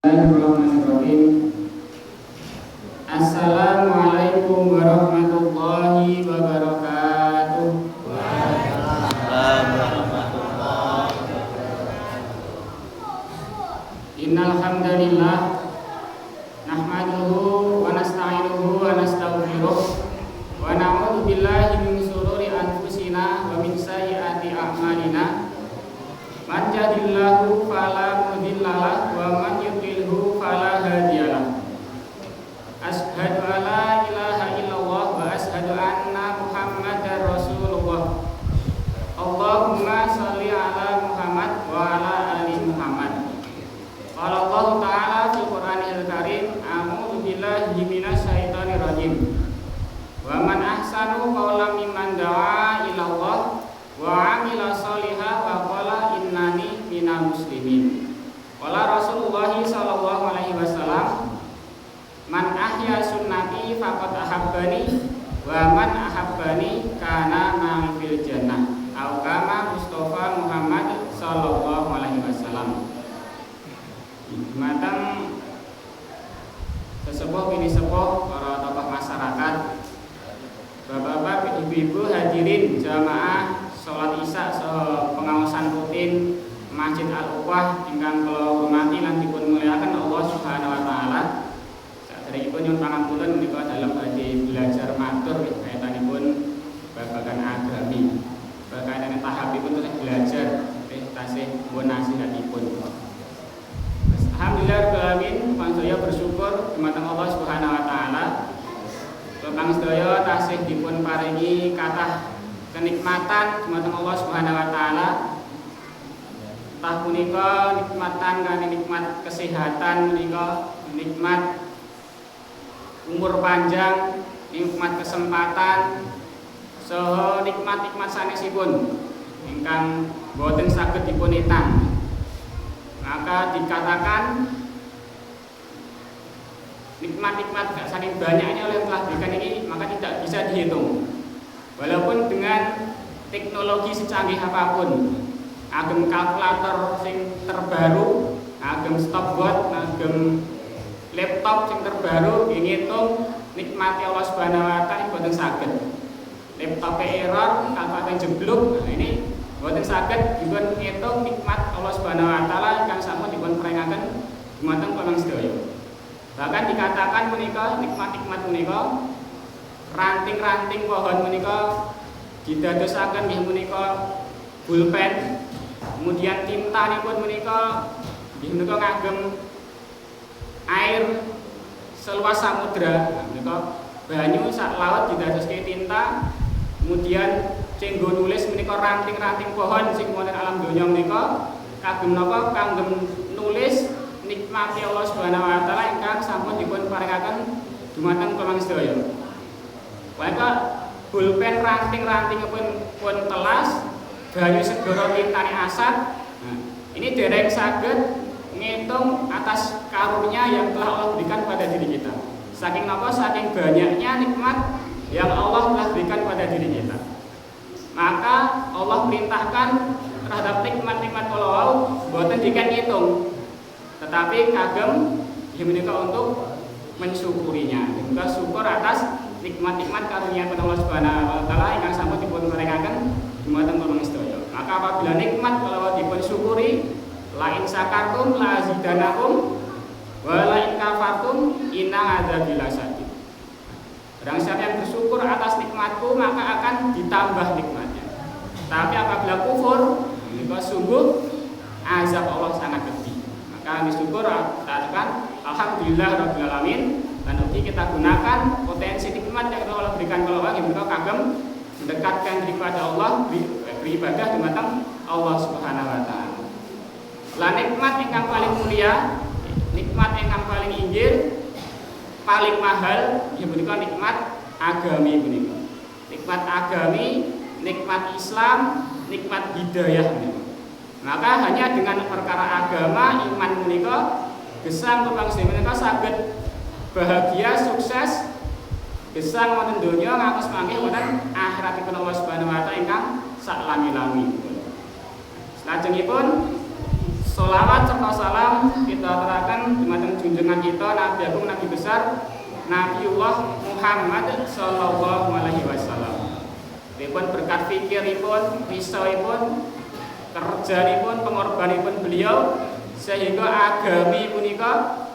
Bismillahirrahmanirrahim. Assalamualaikum warahmatullahi wabarakatuh. Waalaikumsalam warahmatullahi wabarakatuh. Innal hamdalillah nahmaduhu wa nasta'inuhu wa nastaghfiruh wa na'udzu billahi min shururi anfusina wa min sayyiati a'malina. Man yahdihillahu fala mudhillalah wa man yudlilhu fala hadiyalah. Asyhadu an la ilaha illallah wa asyhadu anna Muhammadar Rasulullah. Allahumma shalli ala Muhammad wa ala ali Muhammad. Qala Allah Ta'ala fil Qur'anil Karim, a'udzu billahi minasy syaithanir rajim. Wa man ahsanu qawlan mimman da'a ila Allah wa 'amila shalihan wa qala innani minal muslimin. Qala Rasulullah sallallahu alaihi wasallam, man ahya sunnati faqad ahabbani wa man ahabbani kana ma'i fil jannah. Au kama Mustafa Muhammad sallallahu alaihi wasallam. Matang sesepuh bini sepuh para tokoh masyarakat, bapak-bapak, ibu-ibu hadirin jamaah sholat isya pengawasan rutin Masjid Al-Ukhwah ingkang kula hormati lan dipun muliakan Allah Subhanahu wa taala. Saderengipun nyuwun pangapunten menika dalam badhe belajar matur kaitanipun babagan agami. Bakane tahapipun terus belajar tasih pun nasihatipun. Alhamdulillah rabbil alamin, pansaya bersyukur dumateng Allah Subhanahu wa taala. Kang sedaya tasih dipun paringi kathah kenikmatan dumateng Allah Subhanahu wa taala. Tah punika nikmatan kan nikmat kesehatan menika, nikmat umur panjang, nikmat kesempatan, saha nikmat-nikmat sanesipun ingkang boten saged dipun etang. Maka dikatakan nikmat-nikmat gak saking banyaknya oleh telah diberikan ini maka tidak bisa dihitung. Walaupun dengan teknologi secanggih apapun, agem kalkulator sing terbaru, agem stopwatch, agem laptop sing terbaru, ngitung nikmati Allah Subhanahu wa taala boten saged. Laptop error, kalkulator jeblok, nah ini boten saged dipun ngitung nikmat Allah Subhanahu wa taala ingkang sampun dipun paringaken dumateng kula sedaya. Bahkan dikatakan menika nikmat-nikmat menika ranting-ranting pohon menika didadosaken nggih menika pulpen, kemudian tintanipun menika nggih menika ngagem air seluas samudra. Menika banyu sak laut didadoske tinta, kemudian cenggo nulis menika ranting-ranting pohon sing wonten alam donya menika kagem napa? Kagem nulis nikmati Allah Subhanahu wa taala ingkang sampun dipun paringaken dumateng kula sedaya. Maka pulpen ranting-ranting pun telas, banyu segara tintane asat. Nah, ini dereng saged ngitung atas karunia yang telah Allah berikan pada diri kita. Saking napa? Saking banyaknya nikmat yang Allah telah berikan pada diri kita. Maka Allah perintahkan terhadap nikmat-nikmat Allah boten diken ngitung, tetapi kagem menika untuk mensyukurinya. Kita syukur atas nikmat-nikmat karunia Allah Subhanahu wa taala ingkang sampun dipun paringaken dumateng kula sedaya. Maka apabila nikmat kalau dipun syukuri, la in sakartum la azidanakum wa la in kafartum inna adzabi lasyadid. Barang siapa yang bersyukur atas nikmatku maka akan ditambah nikmatnya. Tapi apabila kufur, maka sungguh azab Allah sangat pedih. Maka bersyukur katakan alhamdulillah rabbil alamin, dan uji kita gunakan potensi nikmat yang Allah berikan kepada kita untuk kagem mendekatkan diri kepada Allah, beribadah dumateng Allah Subhanahu wa taala. Lah nikmat ingkang paling mulia, nikmat ingkang paling inggil, paling mahal ya menika nikmat agami menika. Nikmat agami, nikmat Islam, nikmat hidayah menika. Maka hanya dengan perkara agama, iman menika gesang kepangsi menika saged bahagia, sukses, gesang wonten donya ngantos mangke wonten akhiratipun Allah Subhanahu wa taala ingkang sak lami-lami. Salajengipun sholawat serta salam kita aturaken dumateng junjungan kita, Nabi Agung, Nabi besar, Nabiullah Muhammad sallallahu alaihi wasallam. Dipun berkat fikiripun, risaipun, kerjanipun, pengorbanipun beliau sehingga agami punika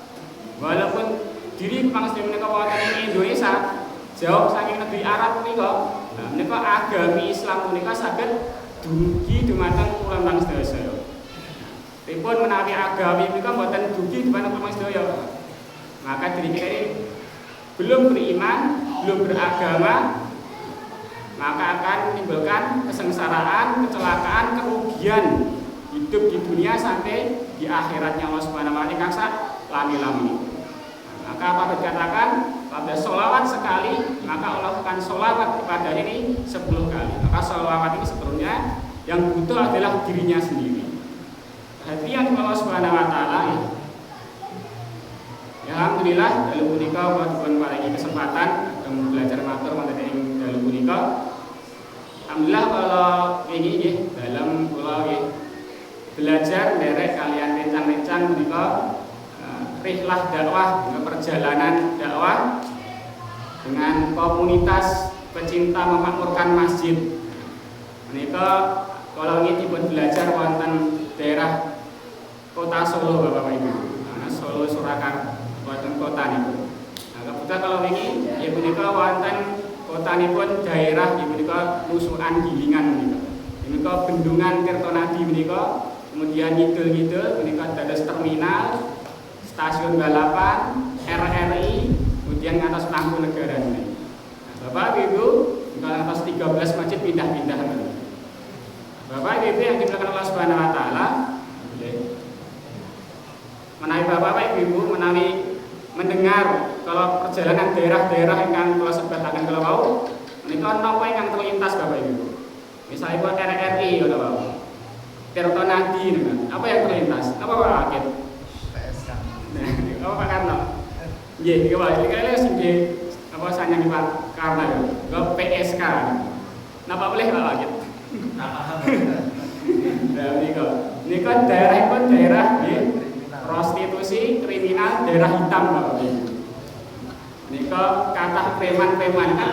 walaupun diri mangsa menika wonten ing Indonesia, jauh saking negeri Arab punika, menika agami Islam punika saged dumugi dumateng kula sedaya. Dipun menawi agami punika boten dugi dumateng kula sedaya. Maka diri kita ini belum beriman, belum beragama, maka akan menimbulkan kesengsaraan, kecelakaan, kerugian hidup di dunia sampai di akhiratnya Allah Subhanahu wa taala lami-lami. Maka apa dikatakan pada sholawat sekali, maka Allah akan sholawat kepada ini 10 kali. Maka sholawat ini sebenarnya yang butuh adalah dirinya sendiri. Perhatian Allah Subhanahu wa taala ya. Ya, alhamdulillah dalu punika pun paringi kesempatan untuk belajar matur wonten ing dalu punika. Alhamdulillah kalau ini nggih dalam kula nggih belajar derek kalian rencang-rencang punika rihlah dakwah, perjalanan dakwah dengan komunitas pecinta memakmurkan masjid. Menika kalau ini dipun belajar wonten daerah Kota Solo Bapak Ibu. Nah, Solo Surakarta wonten kota niku. Nah, kebetulan kalau ini ya punika wonten kotanipun daerah ya punika Nusukan Gilingan menika. Menika bendungan Tirtonadi menika, kemudian ngidul-ngidul menika dados terminal, stasiun balapan, RRI, kemudian ngatos lampu negara ini. Nah, Bapak Ibu, kalau ngatos 13 masjid pindah-pindah. Bapak Ibu yang dimuliakan Allah Subhanahu wa taala, menawi Bapak Ibu menawi mendengar kalau perjalanan daerah-daerah yang kula sebataken kala wau menika napa ingkang terlintas Bapak Ibu. Misalnya buat RRI ngono wae. Tirtonadi niku. Apa yang terlintas? Apa Pak Akid? PSK. Nah, apa Pak Karno? Nggih, niku wae. Iki sing apa sanyangi Pak Karno ya. Go PSK. Napa boleh Pak Akid? Nah, niku daerahipun daerah nggih prostitusi, kriminal, daerah hitam Bapak Ibu. Nika kathah preman-preman kan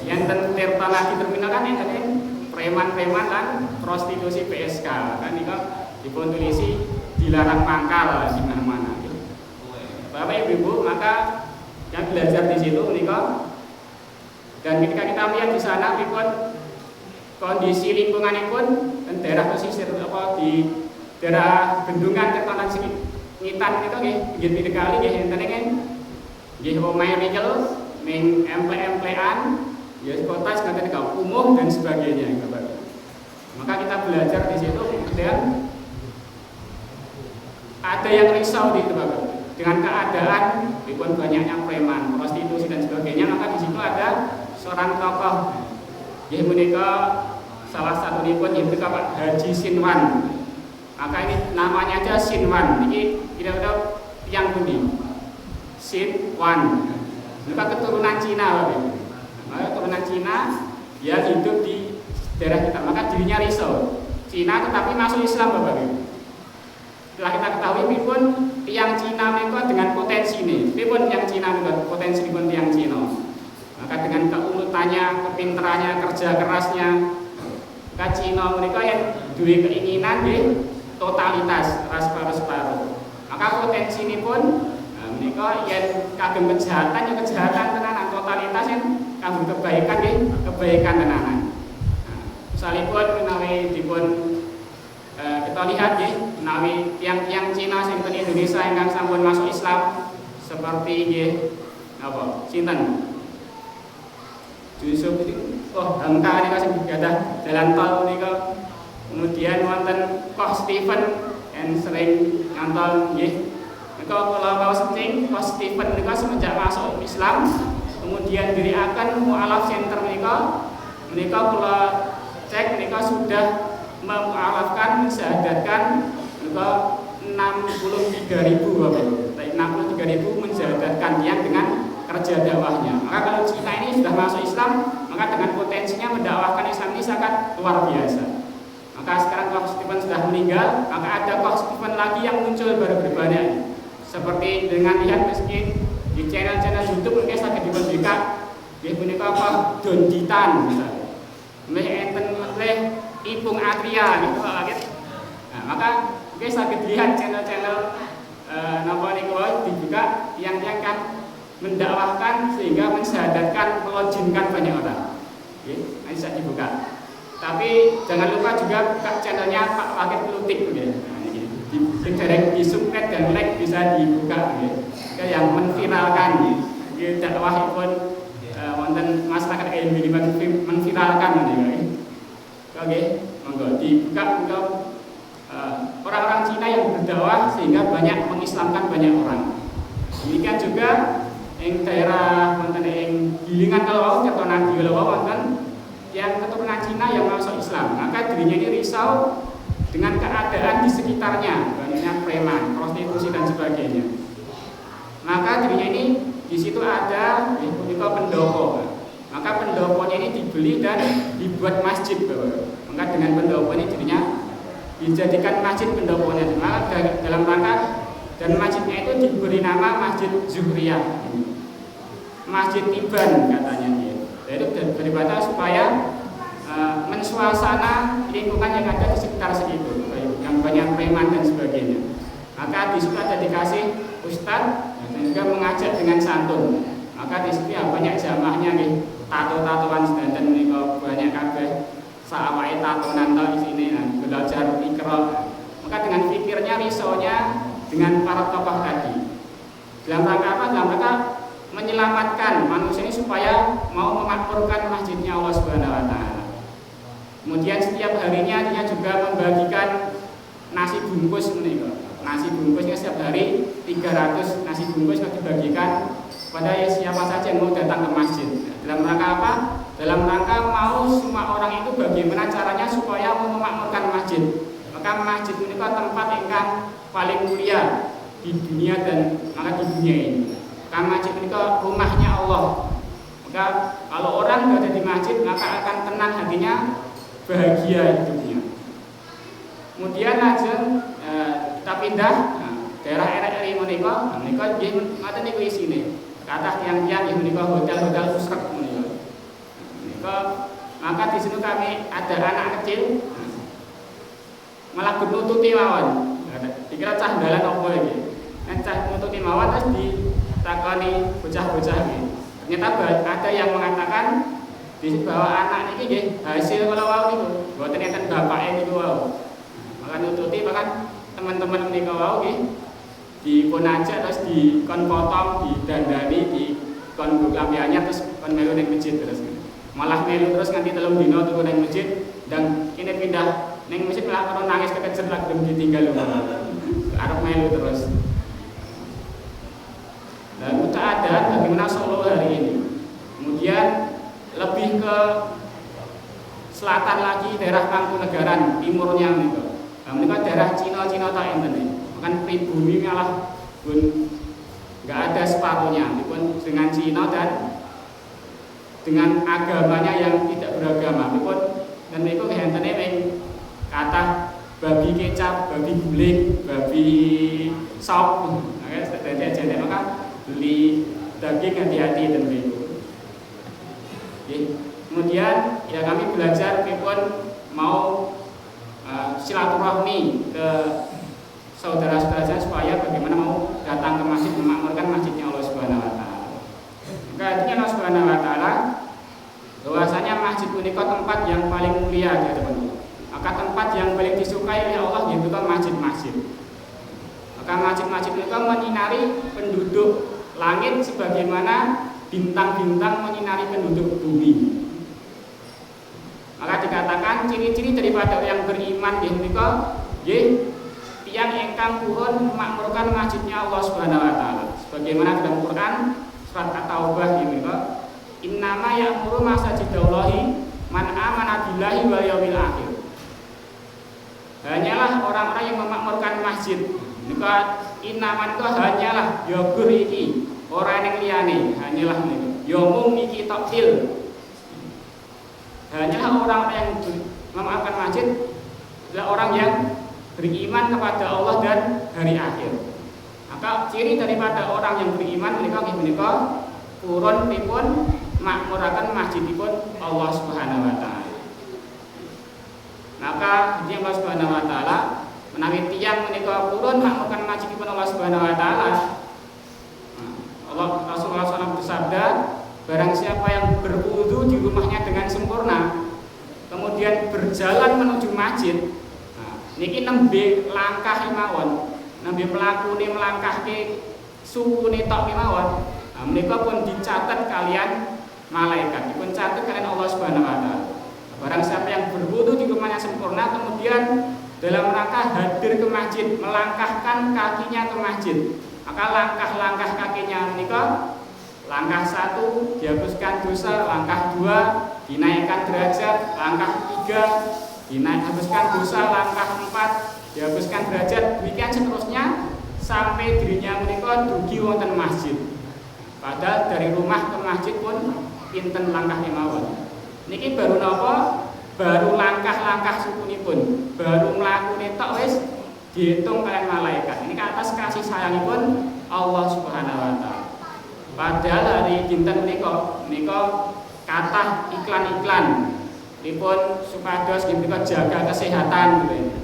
enten Tirtonadi terminal kan enten preman-preman lan prostitusi PSK kan nika dipun tulisi dilarang mangkal di mana-mana. Bapak Ibu, maka yang belajar di situ nika dan ketika kita lihat di sana pun kondisi lingkunganipun dan daerah pesisir apa di daerah bendungan Tirtonadi Ngitan itu nggih pinggir kali nggih enten nggih omahe rikel ning emple-emplean ya kota sekarang kumuh dan sebagainya Bapak. Maka kita belajar di situ kemudian ada yang risau di situ Bapak dengan keadaan dipun banyaknya preman, prostitusi dan sebagainya. Maka di situ ada seorang tokoh nggih menika salah satu nipun yaitu Pak Haji Sinwan. Maka ini namanya aja Sinwan. Ini kira-kira yang pundi. Sinwan. Mereka keturunan Cina, Bapak. Maka keturunan Cina yang hidup di daerah kita. Maka dirinya risau. Cina tetapi masuk Islam, Bapak. Setelah kita ketahui pun tiang Cina mereka dengan potensi ini. Pun yang Cina juga potensi pun tiang Cina. Maka dengan keuletannya, kepintarannya, kerja kerasnya, maka Cina mereka yang duwe keinginan di totalitas separuh. Maka potensi ini pun menika yen kagem kejahatan ya kejahatan tenanan, totalitas yang kagem kebaikan nggih kebaikan tenanan. Misalipun menawi dipun kita lihat nggih menawi tiang Cina sing ten Indonesia ingkang sampun masuk Islam seperti nggih apa sinten Yusuf Hamka nika sing gadah jalan tol nika. Kemudian wonten Koh Stephen yang sering ngantol nggih. Nika kula waos penting Koh Stephen nika semenjak masuk Islam kemudian diriaken mualaf center menika kula cek menika sudah memualafkan mensyahadatkan menika 63.000 Bapak. 63.000 mensyahadatkan yang dengan kerja dakwahnya. Maka kalau Cina ini sudah masuk Islam, maka dengan potensinya mendakwahkan Islam ini sangat luar biasa. Maka sekarang Koh Stephen sudah meninggal, maka ada Koh Stephen lagi yang muncul baru berbanyak. seperti dengan lihat meski di channel-channel YouTube mungkin saged dibuka nggih punika apa Donjitan misalnya. Nggih enten melih Ipung Atria gitu gitu. Nah, maka mungkin saged lihat channel-channel napa niku dibuka yang kan mendakwahkan sehingga mensyahadatkan melonjinkan banyak orang. Oke, nanti bisa dibuka. Tapi jangan lupa juga buka channelnya Pak Wakil Lutik gitu. Nah, ini direct di subscribe dan like bisa dibuka gitu. Yang menviralkan gitu. Dakwahipun wonten masyarakat ini menviralkan gitu. Oke, monggo dibuka untuk orang-orang Cina yang berdakwah sehingga banyak mengislamkan banyak orang. Demikian juga yang daerah wonten ing Gilingan kalau ketonan di wonten yang keturunan Cina yang masuk Islam, maka dirinya ini risau dengan keadaan di sekitarnya, banyaknya preman, prostitusi dan sebagainya. Maka dirinya ini di situ ada pendopo. Maka pendoponya ini dibeli dan dibuat masjid, Bapak. Maka dengan pendopo ini dirinya dijadikan masjid pendoponya. Maka dalam rangka dan masjidnya itu diberi nama Masjid Zuhriyah, Masjid Tiban katanya dia. Itu daripada supaya mensuasana lingkungan yang ada di sekitar situ, yang banyak preman dan sebagainya. Maka di situ ada dikasih ustadz dan juga mengajak dengan santun. Maka di situ ya banyak jamaahnya nih, tato-tatoan sedanten menika banyak kabeh. Saawake tatonan to di sini belajar Iqra. Maka dengan pikirnya risaunya dengan para tokoh tadi. Dalam rangka apa? Dalam rangka menyelamatkan manusia ini supaya mau memakmurkan masjidnya Allah Subhanahu wa taala. Kemudian setiap harinya dia juga membagikan nasi bungkus menika. Nasi bungkusnya setiap hari 300 nasi bungkus dibagikan kepada siapa saja yang mau datang ke masjid. Dalam rangka apa? Dalam rangka mau semua orang itu bagaimana caranya supaya mau memakmurkan masjid. Maka masjid menika tempat ingkang paling mulia di dunia dan maka di dunia ini. Karena masjid itu rumahnya Allah. Maka kalau orang berada di masjid maka akan tenang hatinya, bahagia hidupnya. Kemudian lajeng kita pindah daerah RRI menika nggih ngoten niku isine. Kathah tiyang-tiyang nggih menika hotel-hotel usrek menika. Menika maka di situ kami ada anak kecil malah nututi mawon. Dikira cah dalan apa iki. Nek cah nututi mawon terus ditakoni bocah-bocah iki. Ternyata ada yang mengatakan di bahwa anak niki nggih hasil kala wau niku mboten enten bapake niku wau. Maka nututi bahkan teman-teman menika wau nggih dikon ajak terus dikon potong, didandani, dikon lampiannya terus kon melu ning masjid terus. Malah melu terus nganti 3 dina turu ning masjid dan kene pindah ning masjid malah karo nangis kekejer lak belum ditinggal lho. Arep melu terus. Dan keadaan bagaimana Solo hari ini. Kemudian lebih ke selatan lagi daerah Mangkunegaran timurnya niku. Nah, menika daerah Cina-Cina ta enten. Kan pribumi malah pun enggak ada separuhnya. Pun dengan Cina dan dengan agamanya yang tidak beragama. Pun dan niku enten ning kata babi kecap, babi guling, babi sop. Nah, dadi maka beli daging hati-hati dan itu. Kemudian ya kami belajar pun mau silaturahmi ke saudara-saudara supaya bagaimana mau datang ke masjid memakmurkan masjidnya Allah Subhanahu wa taala. Maka artinya Allah Subhanahu wa taala bahwasanya masjid menika tempat yang paling mulia di hadapan Allah. Maka tempat yang paling disukai oleh Allah yaitu masjid-masjid. Maka masjid-masjid menika menyinari penduduk langit sebagaimana bintang-bintang menyinari penduduk bumi. Maka dikatakan ciri-ciri daripada yang beriman nggih menika nggih tiyang ingkang purun memakmurkan masjidnya Allah Subhanahu wa taala. Sebagaimana dalam Quran surat At-Taubah nggih menika innama ya'muru masajidallahi man amana billahi wal yaumil akhir. Hanyalah orang-orang yang memakmurkan masjid. Menika inaman itu hanyalah yogur iki, orang yang liyane, hanyalah menika. Yomum iki taktil. Hanyalah orang-orang yang memakmurkan masjid adalah orang yang beriman kepada Allah dan hari akhir. Maka ciri daripada orang yang beriman menika purun pripun makmuraken masjidipun Allah Subhanahu wa taala. Maka dia Allah Subhanahu wa taala menawi tiyang menika purun makmuraken masjidipun Allah Subhanahu wa taala. Allah Rasulullah SAW bersabda, barang siapa yang berwudu di rumahnya dengan sempurna, kemudian berjalan menuju masjid, niki nembe langkah mawon, nembe mlakune melangkahke sukune tok mawon, menika pun dicatat kalian malaikat, dipun catat kalian Allah Subhanahu wa taala. Barang siapa yang berwudu di rumahnya sempurna, kemudian dalam rangka hadir ke masjid, melangkahkan kakinya ke masjid, maka langkah-langkah kakinya menika langkah 1 dihapuskan dosa, langkah 2 dinaikkan derajat, langkah 3 dihapuskan dosa, langkah 4 dihapuskan derajat, demikian seterusnya sampai dirinya menika dugi wonten masjid. Padahal dari rumah ke masjid pun pinten langkah mawon. Niki baru napa? Baru langkah-langkah sukunipun, baru mlakune tok wis dihitung kalian malaikat. Ini ke atas kasih sayangipun Allah Subhanahu wa taala. Padahal hari dinten menika kathah iklan-iklan dipun supados menika jaga kesehatan gitu.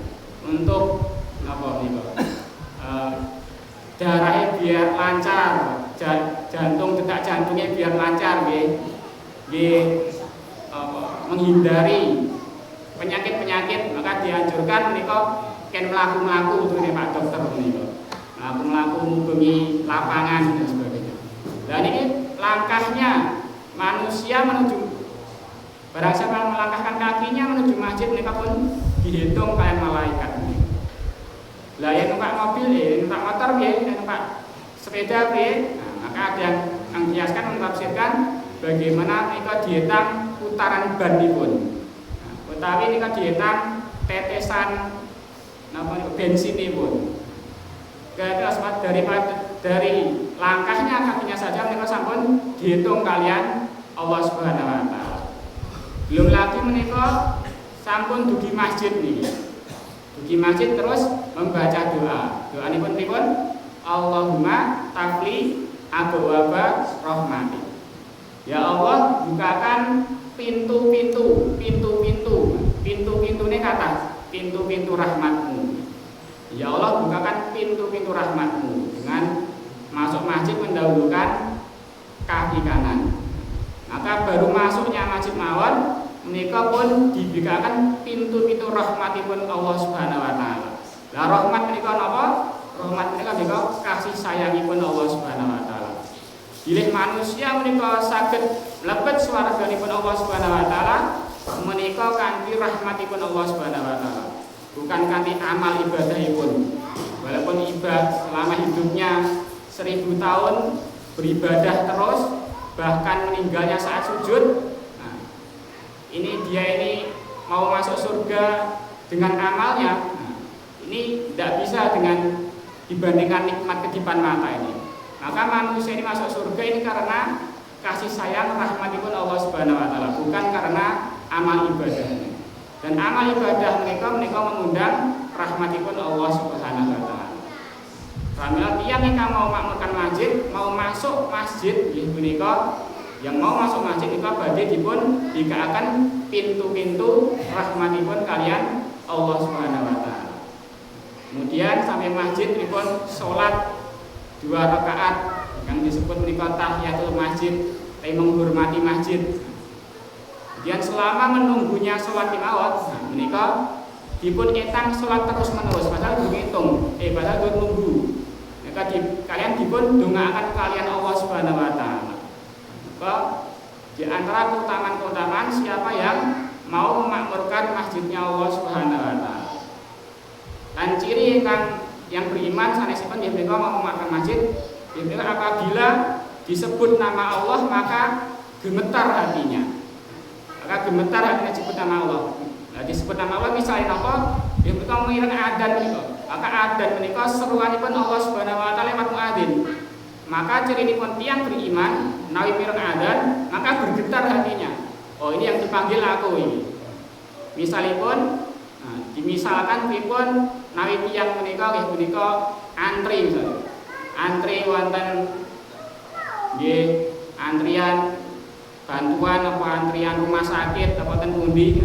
Untuk napa menika? Darahnya biar lancar, jantung detak jantungnya biar lancar nggih. Menghindari penyakit-penyakit, maka dianjurkan menika ken mlaku-mlaku utune Pak Dokter menika. Mlaku-mlaku ngubengi lapangan dan sebagainya. Dan ini langkahnya manusia menuju, barang siapa melangkahkan kakinya menuju masjid menika pun dihitung kalian malaikat. Lah yang numpak mobil numpak motor numpak sepeda maka ada yang mengiaskan mentafsirkan bagaimana menika dihitung putaran ban dipun. Utawi nika dihitung tetesan bensinipun. Terus dari langkahnya kakinya saja menika sampun dihitung kalian Allah Subhanahu wa taala. Belum lagi menika sampun dugi masjid niki. Dugi masjid terus membaca doa. Doanipun pripun? Allahumma tafli abwaaba rahmati. Ya Allah, bukakan pintu-pintu ini kata pintu-pintu rahmatmu. Ya Allah, bukakan pintu-pintu rahmatmu dengan masuk masjid mendahulukan kaki kanan. Maka baru masuknya masjid mawon menika pun dibukakan pintu-pintu rahmatipun Allah Subhanahu wa taala. Lah rahmat menika napa? Rahmat menika kasih sayangipun Allah Subhanahu wa taala. Bilih manusia menika saged mlebet swarganipun Allah Subhanahu wa taala menika kanthi rahmatipun Allah Subhanahu wa taala. Bukan kanthi amal ibadahipun. Walaupun ibadah selama hidupnya 1000 tahun beribadah terus, bahkan meninggalnya saat sujud. Nah, ini dia mau masuk surga dengan amalnya. Nah, ini tidak bisa dengan dibandingkan nikmat kedipan mata ini. Maka manusia ini masuk surga ini karena kasih sayang rahmatipun Allah Subhanahu wa taala, bukan karena amal ibadahnya. Dan amal ibadah mereka mengundang rahmatipun Allah Subhanahu wa taala. Pramila tiyang ingkang mau makmurkan masjid, mau masuk masjid nggih menika, yang mau masuk masjid menika badhe dipun dikaaken pintu-pintu rahmatipun kalian Allah Subhanahu wa taala. Kemudian sampai masjid pripun salat 2 rakaat yang disebut menika tahiyatul masjid, menghormati masjid. Kemudian selama menunggunya sholat mawon, menika dipun etang sholat terus menerus, padahal dihitung, padahal gue nunggu. Maka kalian dipun dongaaken kalian Allah Subhanahu wa taala. Maka di antara keutamaan-keutamaan siapa yang mau memakmurkan masjidnya Allah Subhanahu wa taala. Dan ciri yang beriman sanesipun dia mereka mau memakmurkan masjid, dia apabila disebut nama Allah maka gemetar hatinya. Maka gemetar hatinya disebut nama Allah. Nah, disebut nama Allah misalnya apa? Dia mereka mengiring adzan menika. Maka adzan menika seruanipun Allah Subhanahu wa taala lewat muadzin. Maka cirinipun tiyang beriman nawi mireng adzan, maka bergetar hatinya. Oh, ini yang dipanggil aku ini. Misalipun dimisalkan pripun nawi tiyang menika nggih punika antri misalnya. antri wonten nggih antrian bantuan apa antrian rumah sakit apa ten pundi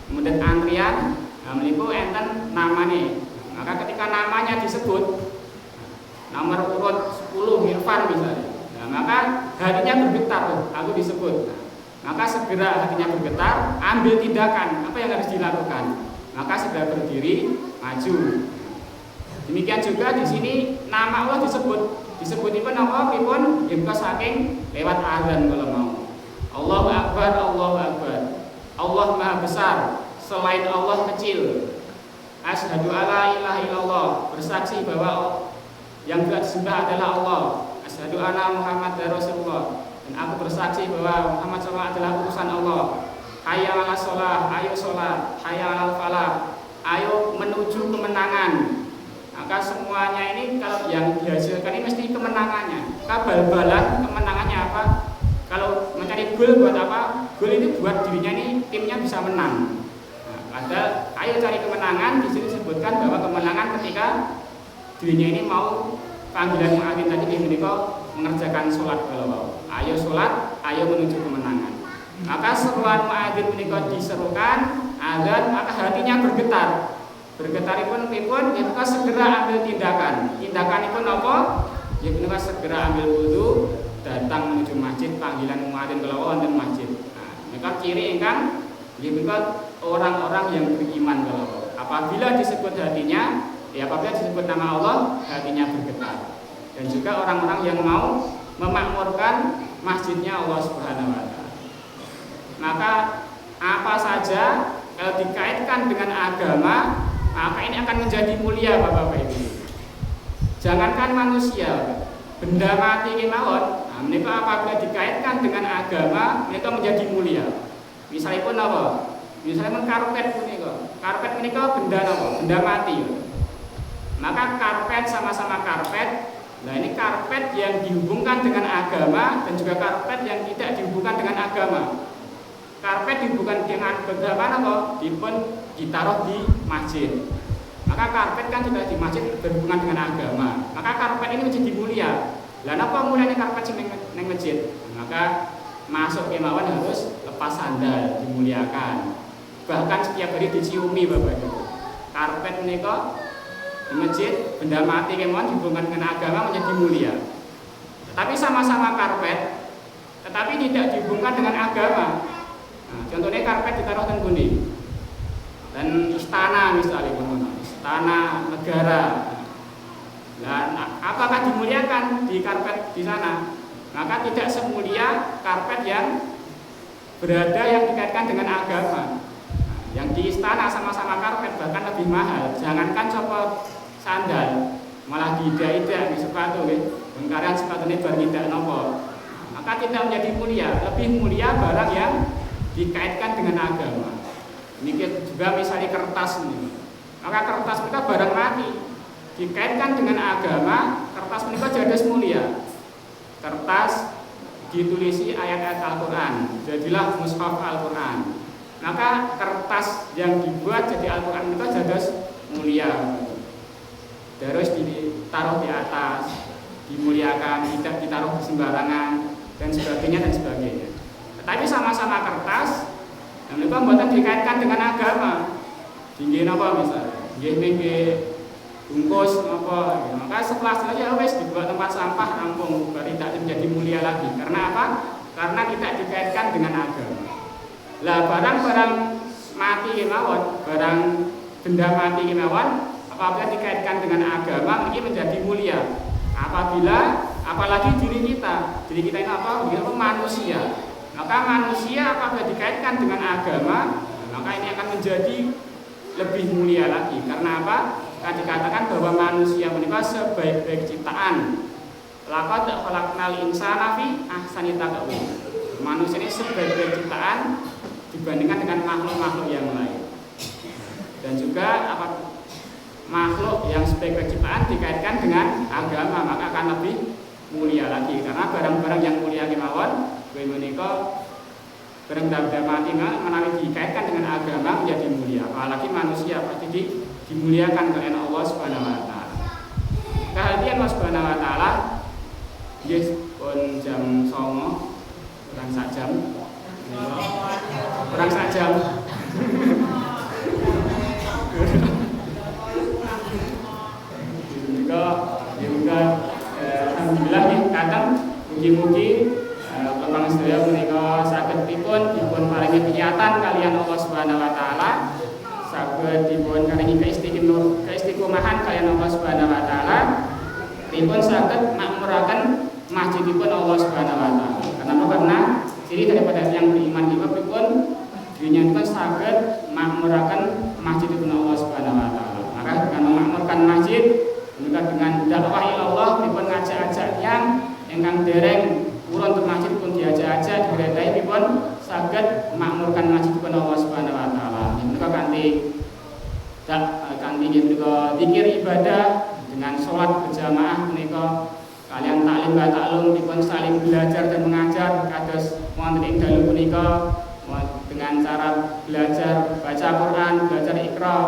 kemudian antrian meniku enten namanya. Maka ketika namanya disebut nomor urut 10 Irfan misalnya, maka hatinya bergetar, aku disebut. Maka segera hatinya bergetar, ambil tindakan apa yang harus dilakukan. Maka segera berdiri, maju. Demikian juga di sini nama Allah disebutipun apa pripun yen saking lewat azan kalau mau. Allahu Akbar, Allahu Akbar. Allah Maha Besar, selain Allah kecil. Asyhadu alla ilaha illallah, bersaksi bahwa yang tidak disembah adalah Allah. Asyhadu anna Muhammadar Rasulullah, dan aku bersaksi bahwa Muhammad SAW adalah utusan Allah. Hayya 'alas shalah, ayo salat. Hayya 'alal falah, ayo menuju kemenangan. Maka semuanya ini kalau yang dihasilkan ini mesti kemenangannya. Bal-balan kemenangannya apa? Kalau mencari gol buat apa? Gol ini buat dirinya ini timnya bisa menang. Ada ayo cari kemenangan, di sini disebutkan bahwa kemenangan ketika dirinya ini mau panggilan muadzin tadi menika mengerjakan sholat kalau ayo sholat, ayo menuju kemenangan. Maka seruan muadzin menika diserukan azan, maka hatinya bergetar. Bergetaripun pripun? Menika segera ambil tindakan. Tindakanipun apa? Ya menika segera ambil wudu, datang menuju masjid panggilan muadzin kalau wonten masjid. Nah, menika ciri ingkang menika orang-orang yang beriman kalau apabila disebut hatinya, ya apabila disebut nama Allah, hatinya bergetar. Dan juga orang-orang yang mau memakmurkan masjidnya Allah Subhanahu wa taala. Maka apa saja kalau dikaitkan dengan agama, maka ini akan menjadi mulia Bapak-bapak Ibu. Jangankan manusia, benda mati kemawon, nah, mereka apabila dikaitkan dengan agama, mereka menjadi mulia. Misalnya pun apa? Misalnya pun karpet menika. Karpet menika benda apa? Benda mati. Maka karpet sama-sama karpet. Nah ini karpet yang dihubungkan dengan agama dan juga karpet yang tidak dihubungkan dengan agama. Karpet dihubungkan dengan bagaimana kok? Ditaruh di masjid. Maka karpet kan sudah di masjid berhubungan dengan agama. Maka karpet ini menjadi mulia. Lah napa muliane karpet sing ning masjid? Maka masuk kemawon harus lepas sandal, dimuliakan. Bahkan setiap hari diciumi Bapak Ibu. Karpet menika di masjid benda mati kemawon dihubungkan dengan agama menjadi mulia. Tetapi sama-sama karpet, tetapi tidak dihubungkan dengan agama. Nah, contohnya karpet ditaruh di kuning dan istana misalnya, istana negara. Dan apakah dimuliakan di karpet di sana? Maka tidak semulia karpet yang berada yang dikaitkan dengan agama. Yang di istana sama-sama karpet bahkan lebih mahal. Jangankan copot sandal, malah tidak di sepatu, bengkaran sepatu ini tidak nopo. Maka tidak menjadi mulia. Lebih mulia barang yang dikaitkan dengan agama. Ini juga misalnya kertas ini. Maka kertas kita barang mati. Dikaitkan dengan agama, kertas menika jadi mulia. Kertas ditulisi ayat-ayat Al-Quran, jadilah mushaf Al-Quran. Maka kertas yang dibuat jadi Al-Quran itu jadi mulia. Terus ditaruh di atas, dimuliakan, tidak ditaruh di sembarangan dan sebagainya dan sebagainya. Tetapi sama-sama kertas, yang mereka buatan dikaitkan dengan agama. Tinggi apa misalnya? Tinggi bungkus apa, maka setelah saja wes dibuat tempat sampah rampung, tidak menjadi mulia lagi. Karena apa? Karena tidak dikaitkan dengan agama. Lah barang-barang mati kemawon, barang benda mati kemawon, apabila dikaitkan dengan agama ini menjadi mulia. Apabila apalagi diri kita ini apa? Diri manusia. Maka manusia apabila dikaitkan dengan agama, maka ini akan menjadi lebih mulia lagi. Karena apa? Kan dikatakan bahwa manusia menika sebaik-baik ciptaan. Laqad khalaqnal insana fi ahsani taqwim. Manusia ini sebaik-baik ciptaan dibandingkan dengan makhluk-makhluk yang lain. Dan juga apa makhluk yang sebaik-baik ciptaan dikaitkan dengan agama, maka akan lebih mulia lagi. Karena barang-barang yang mulia kemawon kuwi menika benda mati menawi dikaitkan dengan agama menjadi mulia. Apalagi manusia pasti dimuliakan oleh Allah Subhanahu wa taala. kehadiran Allah Subhanahu wa taala nggih pun jam 09.00 kurang sak jam. Kurang sak jam. Juga alhamdulillah nih kadang mugi-mugi Bapak sedaya menika saged dipun paringi piyatan kalian Allah Subhanahu wa taala, saged dipun paringi keistiqomahan kalian Allah Subhanahu wa taala, dipun saged makmuraken masjidipun Allah Subhanahu wa taala. Karena ciri daripada yang beriman itu pun dinyatakan saged makmuraken masjidipun Allah Subhanahu wa taala. Maka dengan memakmurkan masjid juga dengan dakwah Allah dipun ngajak-ajak yang ingkang dereng purun untuk masjid pun diajak-ajak digeredai dipun saged makmurkan masjid pun Allah Subhanahu wa taala. Menika kanthi menika zikir ibadah dengan sholat berjamaah menika kalian taklim wa taklum dipun saling belajar dan mengajar kados wonten ing dalu punika dengan cara belajar baca Quran, belajar Iqra,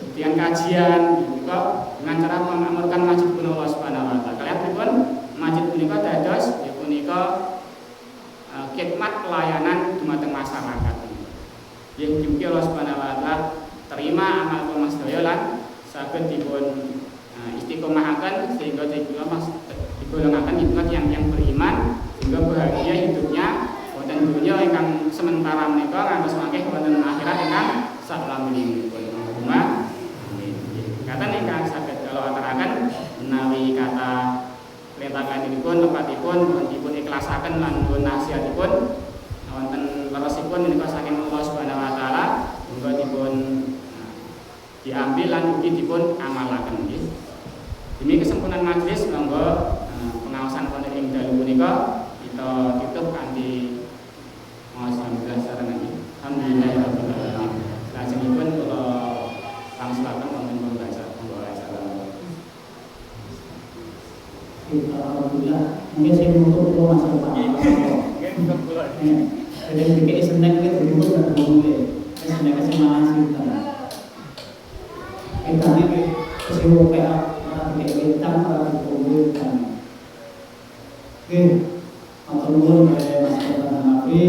kemudian kajian juga dengan cara memakmurkan masjid pun Allah Subhanahu wa taala. Kalian pripun masjid punika dados punika khidmat pelayanan dumateng masyarakat. Yang mugi Allah Subhanahu wa taala terima amal kula sedaya lan saged dipun istiqomahaken sehingga digolongaken hikmat yang beriman sehingga bahagia hidupnya wonten dunya ingkang sementara menika ngantos mangke wonten akhirat ingkang salamipun. Kata ingkang saged kula aturaken menawi kata perintahipun tempatipun dipun ikhlasaken lan dipun nasihatipun wonten leresipun menika saking Allah Subhanahu wa taala muga dipun diambil lan ugi dipun amalaken nggih. Demi kesempurnaan majelis monggo pengaosan wonten ing dalu punika kita tutup kanthi maos alhamdulillah sarangan nggih. Alhamdulillahirabbil alamin. Lajengipun kula langsulaken wonten pembaca monggo acara. Alhamdulillah, mungkin saya menutup dulu masa depan. Jadi bikin seneng gitu, dulu nggak boleh. Seneng kasih malas kita. Kita ini kasih WA, bikin kita kumpulkan. Oke, matur nuwun kepada Mas Bapak Nafi.